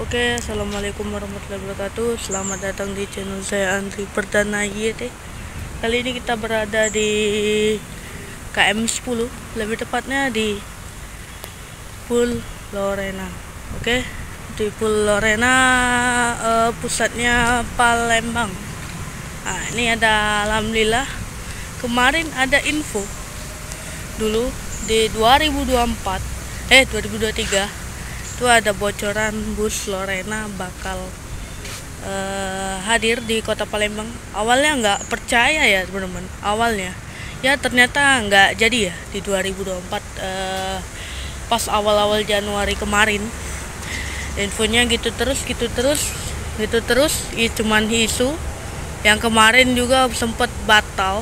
Oke, assalamualaikum warahmatullahi wabarakatuh. Selamat datang di channel saya Andri Perdana YT. Kali ini kita berada di KM 10, lebih tepatnya di Pool Lorena. Oke, di Pool Lorena, pusatnya Palembang. Nah, ini ada, alhamdulillah, kemarin ada info dulu di 2023 itu ada bocoran bus Lorena bakal hadir di kota Palembang. Awalnya nggak percaya ya teman-teman, awalnya ya ternyata nggak jadi ya di 2024. Pas awal-awal Januari kemarin infonya gitu terus ya, cuman isu. Yang kemarin juga sempat batal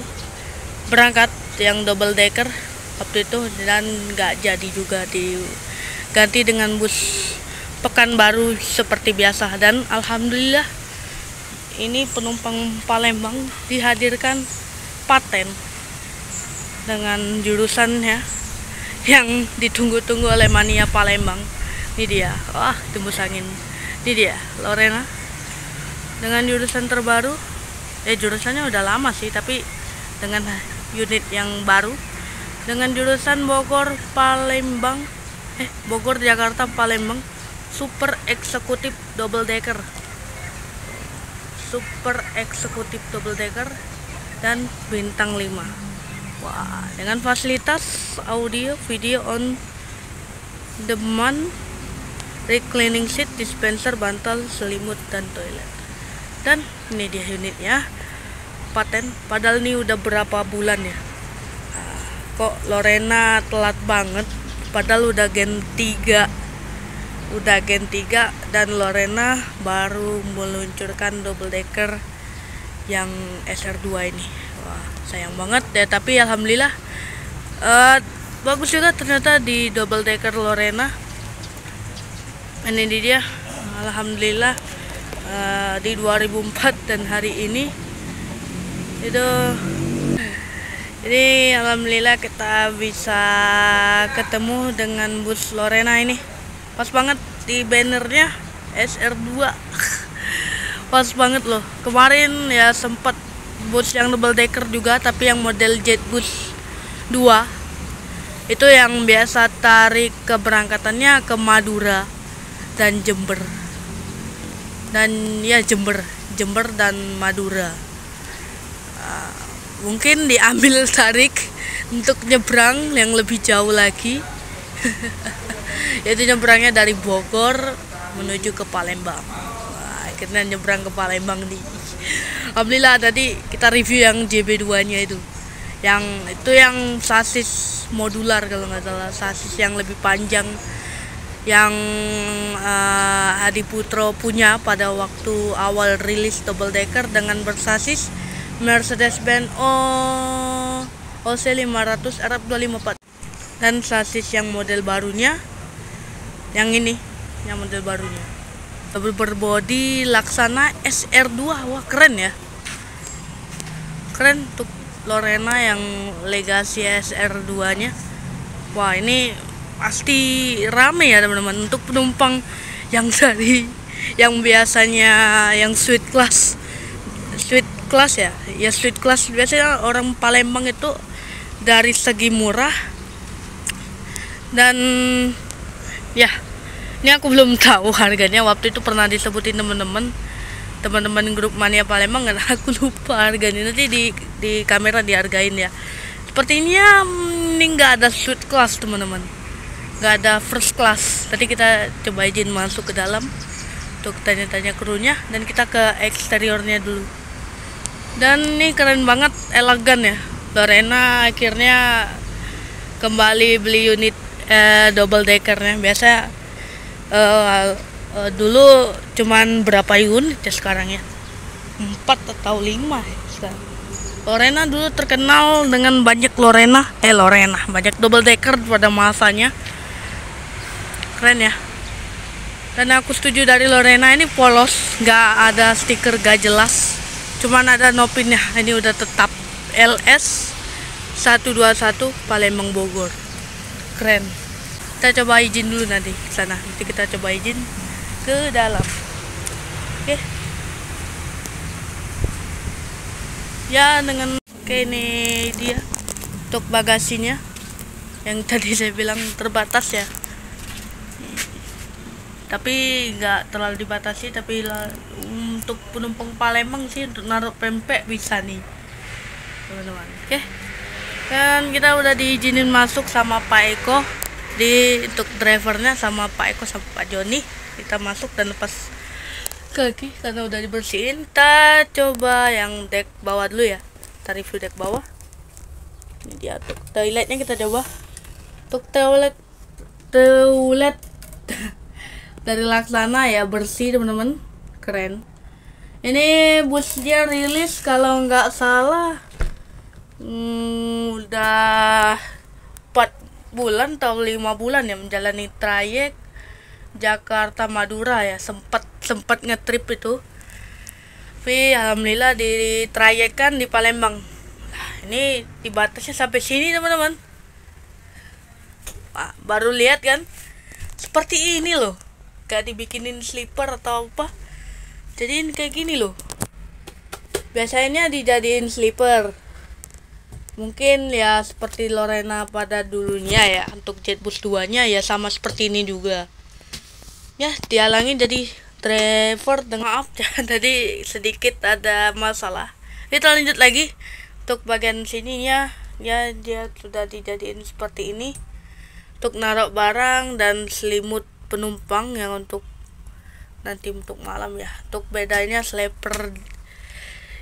berangkat yang double decker waktu itu, dan nggak jadi juga, diganti dengan bus Pekanbaru seperti biasa. Dan alhamdulillah ini penumpang Palembang dihadirkan paten dengan jurusannya yang ditunggu-tunggu oleh mania Palembang. Ini dia, wah, tembus angin. Ini dia Lorena dengan jurusan terbaru. Jurusannya udah lama sih, tapi dengan unit yang baru, dengan jurusan Bogor Jakarta Palembang, super eksekutif double decker dan bintang 5. Wah, dengan fasilitas audio video on demand, reclining seat, dispenser, bantal, selimut, dan toilet. Dan ini dia unitnya, paten. Padahal ini udah berapa bulan ya, kok Lorena telat banget, padahal udah gen 3 dan Lorena baru meluncurkan double decker yang SR2 ini. Wah, sayang banget ya, tapi alhamdulillah bagus juga ternyata di double decker Lorena. Ini dia, alhamdulillah, di 2004 dan hari ini itu. Jadi alhamdulillah kita bisa ketemu dengan bus Lorena ini. Pas banget di bannernya SR2. Pas banget loh. Kemarin ya sempat bus yang double decker juga, tapi yang model Jetbus 2. Itu yang biasa tarik keberangkatannya ke Madura dan Jember. Dan ya Jember dan Madura. Mungkin diambil tarik untuk nyebrang yang lebih jauh lagi. Yaitu nyebrangnya dari Bogor menuju ke Palembang. Wah, akhirnya nyebrang ke Palembang nih. Alhamdulillah tadi kita review yang JB2 nya itu. Yang sasis modular kalau nggak salah, sasis yang lebih panjang yang Hadi Putro punya pada waktu awal rilis double decker, dengan bersasis Mercedes-Benz OC500 RF254. Dan sasis yang model barunya yang ini, yang model barunya double berbody Laksana SR2. Wah, keren ya, keren untuk Lorena yang legasi SR2 nya. Wah, ini pasti rame ya teman-teman, untuk penumpang yang dari yang biasanya yang suite class ya, suite class biasanya orang Palembang itu dari segi murah. Dan ya, ini aku belum tahu harganya, waktu itu pernah disebutin teman-teman grup mania Palembang, dan aku lupa harganya. Nanti di kamera dihargain ya. Sepertinya ini nggak ada suite class teman-teman, nggak ada first class. Tadi kita coba izin masuk ke dalam untuk tanya-tanya krunya, dan kita ke eksteriornya dulu. Dan ini keren banget, elegan ya. Lorena akhirnya kembali beli unit double deckernya. Biasa dulu cuman berapa unit ya sekarang ya, 4 atau 5 ya sekarang. Lorena dulu terkenal dengan banyak banyak double decker pada masanya. Keren ya. Dan aku setuju dari Lorena ini polos, nggak ada stiker, gak jelas, cuman ada nopinnya. Ini udah tetap LS 121 Palembang Bogor. Keren. Kita coba izin dulu nanti ke sana. Nanti kita coba izin ke ke dalam. Oke. Ya, dengan ini dia untuk bagasinya yang tadi saya bilang terbatas ya, tapi nggak terlalu dibatasi. Tapi untuk penumpang Palembang sih, untuk naruh pempek bisa nih teman-teman. Oke, dan kita udah diizinin masuk sama Pak Eko, untuk drivernya sama Pak Eko sama Pak Joni. Kita masuk dan lepas kaki karena udah dibersihin. Kita coba yang deck bawah dulu ya, kita review deck bawah. Ini dia untuk toiletnya, kita coba. Untuk toilet dari Laksana ya, bersih teman-teman, keren. Ini busnya rilis kalau nggak salah udah 4 bulan atau 5 bulan ya menjalani trayek Jakarta Madura ya. Sempat ngetrip itu, tapi alhamdulillah di trayek kan di Palembang. Nah, ini dibatasnya sampai sini teman-teman. Baru lihat kan, seperti ini loh, gak dibikinin sleeper atau apa, jadiin kayak gini loh. Biasanya dijadiin sleeper, mungkin ya seperti Lorena pada dulunya ya. Untuk Jetbus 2 nya ya sama seperti ini juga ya, dihalangin jadi driver. Maaf tadi sedikit ada masalah. Kita lanjut lagi. Untuk bagian sininya ya, dia sudah dijadiin seperti ini untuk naruh barang dan selimut penumpang yang untuk nanti untuk malam ya. Untuk bedanya sleeper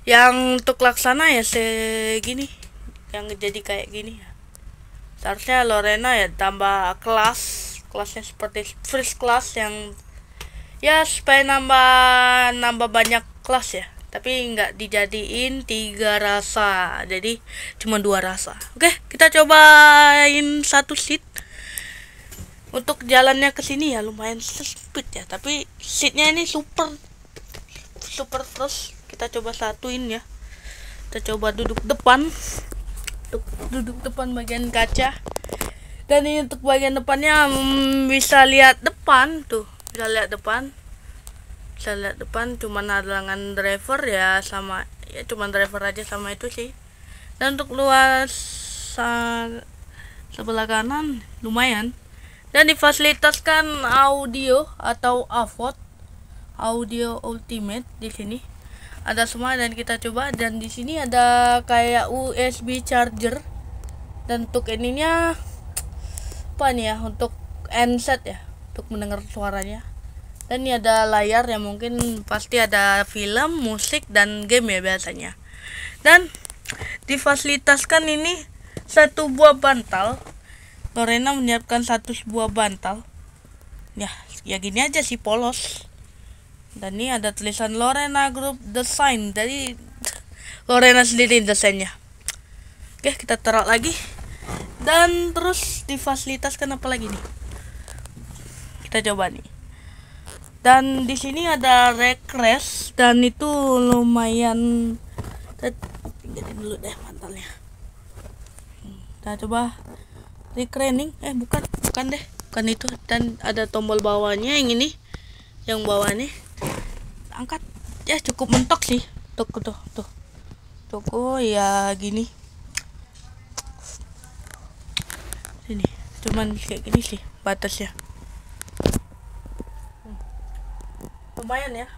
yang untuk Laksana ya segini, yang jadi kayak gini ya. Seharusnya Lorena ya tambah kelasnya seperti first class yang ya supaya nambah banyak kelas ya, tapi nggak dijadiin 3 rasa, jadi cuma 2 rasa. Oke, kita cobain satu seat. Untuk jalannya ke sini ya lumayan sempit ya, tapi seatnya ini super terus. Kita coba satuin ya. Kita coba duduk depan bagian kaca. Dan ini untuk bagian depannya bisa lihat depan tuh, bisa lihat depan, cuman halangan driver ya, sama ya cuman driver aja sama itu sih. Dan untuk luas sebelah kanan lumayan, dan difasilitaskan audio atau AVOD, audio ultimate. Di sini ada semua dan kita coba. Dan di sini ada kayak USB charger, dan untuk ininya apa nih ya, untuk handset ya, untuk mendengar suaranya. Dan ini ada layar yang mungkin pasti ada film, musik, dan game ya biasanya. Dan difasilitaskan ini 1 buah bantal. Lorena menyiapkan 1 buah bantal ya gini aja sih, polos. Dan ini ada tulisan Lorena Group Design, jadi Lorena sendiri desainnya. Oke, kita taruh lagi. Dan terus difasilitaskan apa lagi nih, kita coba nih. Dan di sini ada recrest, dan itu lumayan. Kita tinggalin dulu deh bantalnya. Kita coba reclining, bukan itu. Dan ada tombol bawahnya yang ini, yang bawah nih, angkat ya, cukup mentok sih. Tuh cukup ya gini. Sini cuman kayak gini sih batasnya. Lumayan ya,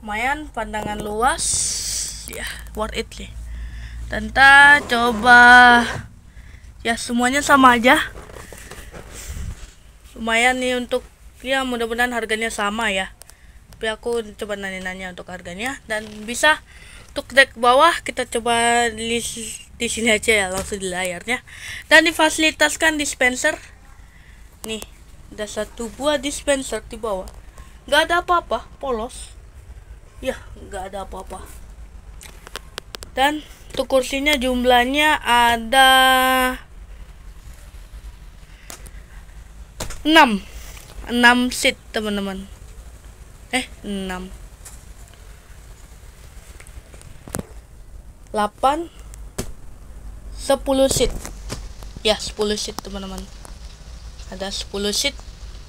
lumayan, pandangan luas ya, worth it sih. Dan kita coba ya, semuanya sama aja, lumayan nih. Untuk ya mudah-mudahan harganya sama ya, tapi aku coba nanya-nanya untuk harganya. Dan bisa untuk deck bawah kita coba di sini aja ya, langsung di layarnya. Dan difasilitaskan dispenser nih, ada 1 buah dispenser di bawah, nggak ada apa-apa, polos ya, nggak ada apa-apa. Dan untuk kursinya jumlahnya ada 6 seat teman-teman. 6 8 10 seat ya, 10 seat teman-teman. Ada 10 seat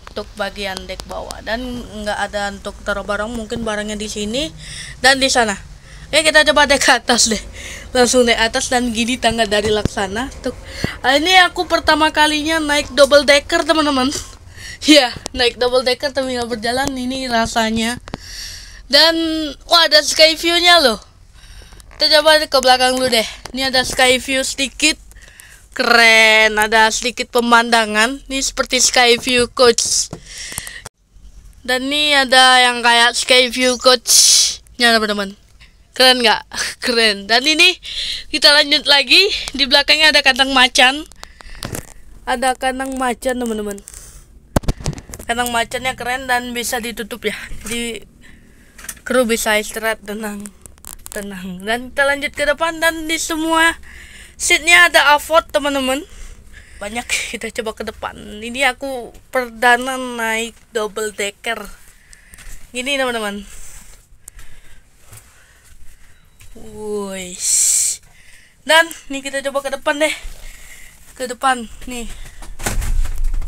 untuk bagian dek bawah, dan nggak ada untuk taruh barang, mungkin barangnya di sini dan di sana. Oke, kita coba dek ke atas deh, langsung naik atas. Dan gini tangga dari Laksana tuh. Ini aku pertama kalinya naik double decker teman-teman. Ya, naik double decker sambil berjalan, ini rasanya. Dan wah, ada sky view-nya loh. Kita coba ke belakang dulu deh. Ini ada sky view sedikit. Keren, ada sedikit pemandangan. Ini seperti sky view coach. Dan ini ada yang kayak sky view coach-nya teman-teman. Keren nggak? Keren. Dan ini kita lanjut lagi. Di belakangnya ada kandang macan. Ada kandang macan teman-teman. Kandang macannya keren dan bisa ditutup ya. Jadi kru bisa istirahat tenang. Dan kita lanjut ke depan, dan di semua seatnya ada avot teman-teman. Banyak. Kita coba ke depan. Ini aku perdana naik double decker. Gini teman-teman. Woi. Dan nih kita coba ke depan deh. Ke depan nih.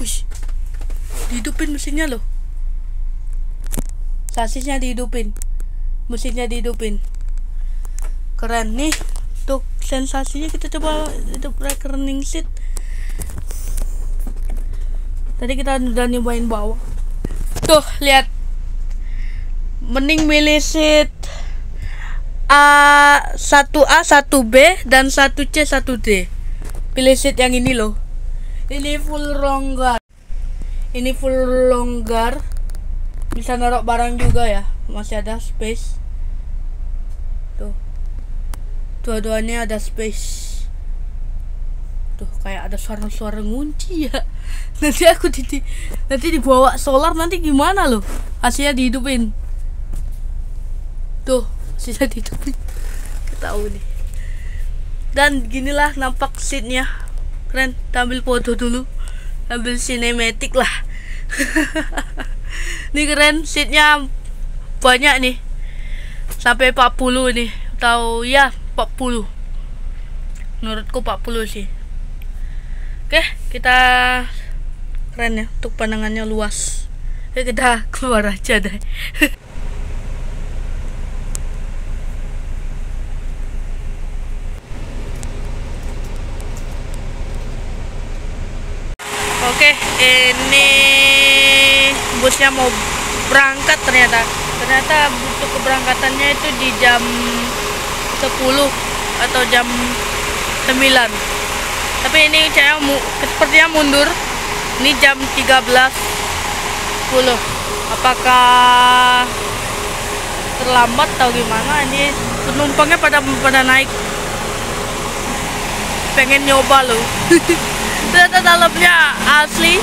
Wih. Dihidupin mesinnya loh. Sasisnya dihidupin. Mesinnya dihidupin. Keren nih. Untuk sensasinya kita coba hidup recurring seat. Tadi kita udah nyobain bawah. Tuh, lihat. Mending milih seat A1A, 1B dan 1C, 1D. Pilih seat yang ini loh. Ini full longgar. Ini full longgar. Bisa naruh barang juga ya. Masih ada space. Tuh. Dua-duanya ada space. Tuh, kayak ada suara-suara ngunci ya. Nanti dibawa solar, nanti gimana loh? Hasilnya dihidupin. Tuh, hasilnya dihidupin. Ketahu nih. Dan ginilah nampak seatnya. Keren. Kita ambil foto dulu. Ambil sinematik lah. Ini keren, seatnya banyak nih. Sampai 40 nih. Atau ya 40. Menurutku 40 sih. Oke, kita keren ya, untuk pandangannya luas. Oke, kita keluar aja deh. Oke, ini busnya mau berangkat ternyata. Ternyata untuk keberangkatannya itu di jam 10 atau jam 9. Tapi ini saya sepertinya mundur. Ini jam 13.10. Apakah terlambat atau gimana? Ini penumpangnya pada naik. Pengen nyoba loh. Ternyata dalamnya asli.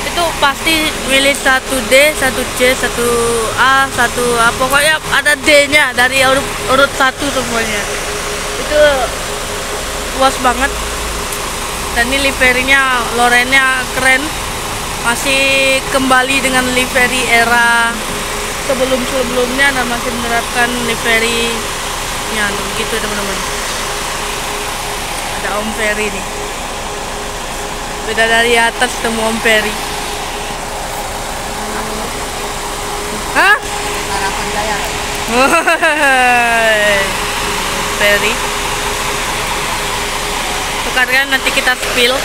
Itu pasti milih 1D, 1C, 1A, 1A. Pokoknya ada D-nya dari urut 1 semuanya. Itu luas banget. Dan ini liverinya, lorennya keren. Masih kembali dengan livery era sebelum-sebelumnya, dan masih menerapkan liverynya begitu teman-teman. Ada Om Ferry nih. Beda dari atas ketemu Om Ferry. Hah? Harapan Jaya. Ferry. Untuk harga nanti kita spill.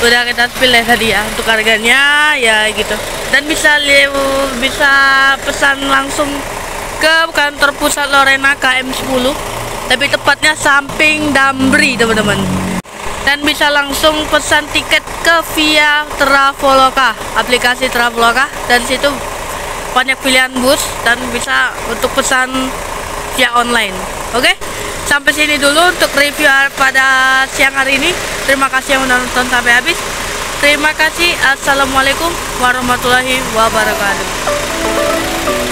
Udah kita spill ya tadi ya. Untuk harganya ya gitu. Dan bisa pesan langsung ke kantor pusat Lorena KM 10. Tapi tepatnya samping Damri teman-teman. Dan bisa langsung pesan tiket ke via Traveloka, aplikasi Traveloka. Dan situ banyak pilihan bus dan bisa untuk pesan via online. Oke? Sampai sini dulu untuk review pada siang hari ini. Terima kasih yang udah nonton sampai habis. Terima kasih. Assalamualaikum warahmatullahi wabarakatuh.